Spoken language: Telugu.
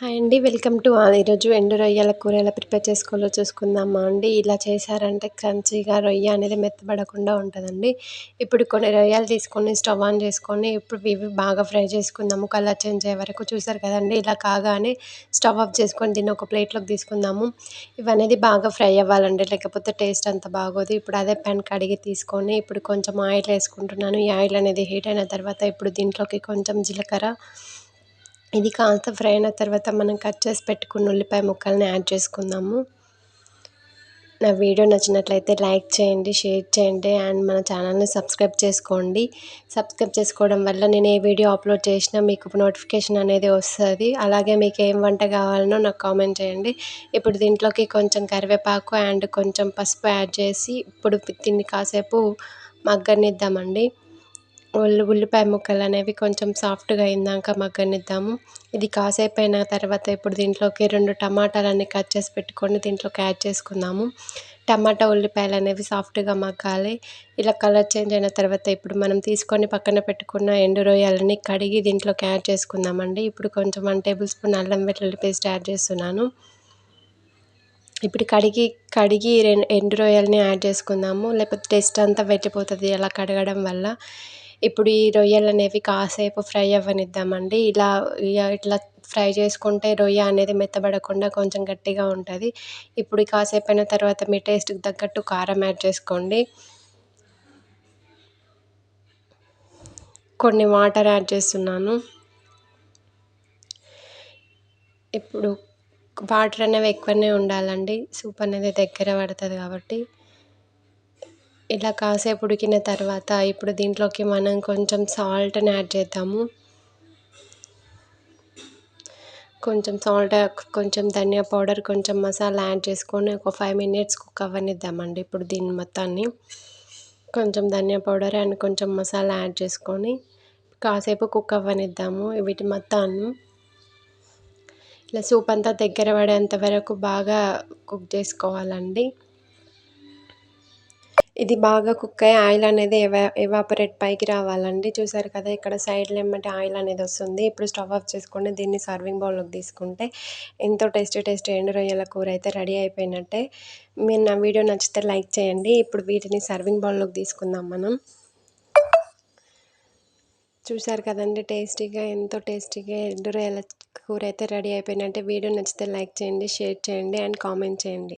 హాయ్ అండి. వెల్కమ్ టు ఈరోజు ఎండు రొయ్యల కూర ఎలా ప్రిపేర్ చేసుకోవాలో చూసుకుందామా అండి. ఇలా చేశారంటే క్రంచీగా రొయ్య అనేది మెత్తబడకుండా ఉంటుందండి. ఇప్పుడు కొన్ని రొయ్యలు తీసుకొని స్టవ్ ఆన్ చేసుకొని ఇప్పుడు ఇవి బాగా ఫ్రై చేసుకుందాము. కలర్ చేంజ్ అయ్యే వరకు చూసారు కదండి. ఇలా కాగానే స్టవ్ ఆఫ్ చేసుకొని దీన్ని ఒక ప్లేట్లోకి తీసుకుందాము. ఇవనేది బాగా ఫ్రై అవ్వాలండి, లేకపోతే టేస్ట్ అంత బాగోదు. ఇప్పుడు అదే ప్యాన్ కడిగి తీసుకొని ఇప్పుడు కొంచెం ఆయిల్ వేసుకుంటున్నాను. ఈ ఆయిల్ అనేది హీట్ అయిన తర్వాత ఇప్పుడు దీంట్లోకి కొంచెం జీలకర్ర, ఇది కాస్త ఫ్రై అయిన తర్వాత మనం కట్ చేసి పెట్టుకున్న ఉల్లిపాయ ముక్కల్ని యాడ్ చేసుకుందాము. నా వీడియో నచ్చినట్లయితే లైక్ చేయండి, షేర్ చేయండి అండ్ మన ఛానల్ని సబ్స్క్రైబ్ చేసుకోండి. సబ్స్క్రైబ్ చేసుకోవడం వల్ల నేను ఏ వీడియో అప్లోడ్ చేసినా మీకు నోటిఫికేషన్ అనేది వస్తుంది. అలాగే మీకు ఏం వంట కావాలనో నాకు కామెంట్ చేయండి. ఇప్పుడు దీంట్లోకి కొంచెం కరివేపాకు అండ్ కొంచెం పసుపు యాడ్ చేసి ఇప్పుడు దీన్ని కాసేపు మగ్గనిద్దామండి. ఉల్లిపాయ ముక్కలు అనేవి కొంచెం సాఫ్ట్గా అయిందాక మగ్గనిద్దాము. ఇది కాసేపు అయిన తర్వాత ఇప్పుడు దీంట్లోకి 2 టమాటాలన్నీ కట్ చేసి పెట్టుకొని దీంట్లోకి యాడ్ చేసుకుందాము. టమాటా ఉల్లిపాయలు అనేవి సాఫ్ట్గా మగ్గాలి. ఇలా కలర్ చేంజ్ అయిన తర్వాత ఇప్పుడు మనం తీసుకొని పక్కన పెట్టుకున్న ఎండు రొయ్యలని కడిగి దీంట్లోకి యాడ్ చేసుకుందామండి. ఇప్పుడు కొంచెం 1 టేబుల్ స్పూన్ అల్లం వెల్లుల్లి పేస్ట్ యాడ్ చేస్తున్నాను. ఇప్పుడు కడిగి ఎండు రొయ్యలని యాడ్ చేసుకుందాము, లేకపోతే టేస్ట్ అంతా వెళ్ళిపోతుంది అలా కడగడం వల్ల. ఇప్పుడు ఈ రొయ్యలు అనేవి కాసేపు ఫ్రై అవ్వనిద్దామండి. ఇట్లా ఫ్రై చేసుకుంటే రొయ్య అనేది మెత్తబడకుండా కొంచెం గట్టిగా ఉంటుంది. ఇప్పుడు కాసేపు అయిన తర్వాత మీ టేస్ట్కి తగ్గట్టు కారం యాడ్ చేసుకోండి. కొన్ని వాటర్ యాడ్ చేస్తున్నాను. ఇప్పుడు వాటర్ అనేవి ఎక్కువనే ఉండాలండి, సూప్ అనేది దగ్గర పడుతుంది కాబట్టి. ఇలా కాసేపు ఉడికిన తర్వాత ఇప్పుడు దీంట్లోకి మనం కొంచెం సాల్ట్ని యాడ్ చేద్దాము. కొంచెం సాల్ట్, కొంచెం ధనియా పౌడర్, కొంచెం మసాలా యాడ్ చేసుకొని ఒక 5 మినిట్స్ కుక్ అవ్వనిద్దామండి. ఇప్పుడు దీన్ని మొత్తాన్ని కొంచెం ధనియా పౌడర్ అండ్ కొంచెం మసాలా యాడ్ చేసుకొని కాసేపు కుక్ అవ్వనిద్దాము. వీటి మొత్తాన్ని ఇలా సూప్ అంతా దగ్గర పడేంత వరకు బాగా కుక్ చేసుకోవాలండి. ఇది బాగా కుక్ అయ్యి ఆయిల్ అనేది ఎవాపరేట్ పైకి రావాలండి. చూసారు కదా, ఇక్కడ సైడ్లో ఏమంటే ఆయిల్ అనేది వస్తుంది. ఇప్పుడు స్టవ్ ఆఫ్ చేసుకొని దీన్ని సర్వింగ్ బౌల్లోకి తీసుకుంటే ఎంతో టేస్టీ ఎండు రొయ్యల కూర అయితే రెడీ అయిపోయినట్టే. మీరు నా వీడియో నచ్చితే లైక్ చేయండి. ఇప్పుడు వీటిని సర్వింగ్ బౌల్లోకి తీసుకుందాం మనం. చూసారు కదండి, ఎంతో టేస్టీగా ఎండు రొయ్యల కూర అయితే రెడీ అయిపోయినట్టే. వీడియో నచ్చితే లైక్ చేయండి, షేర్ చేయండి అండ్ కామెంట్ చేయండి.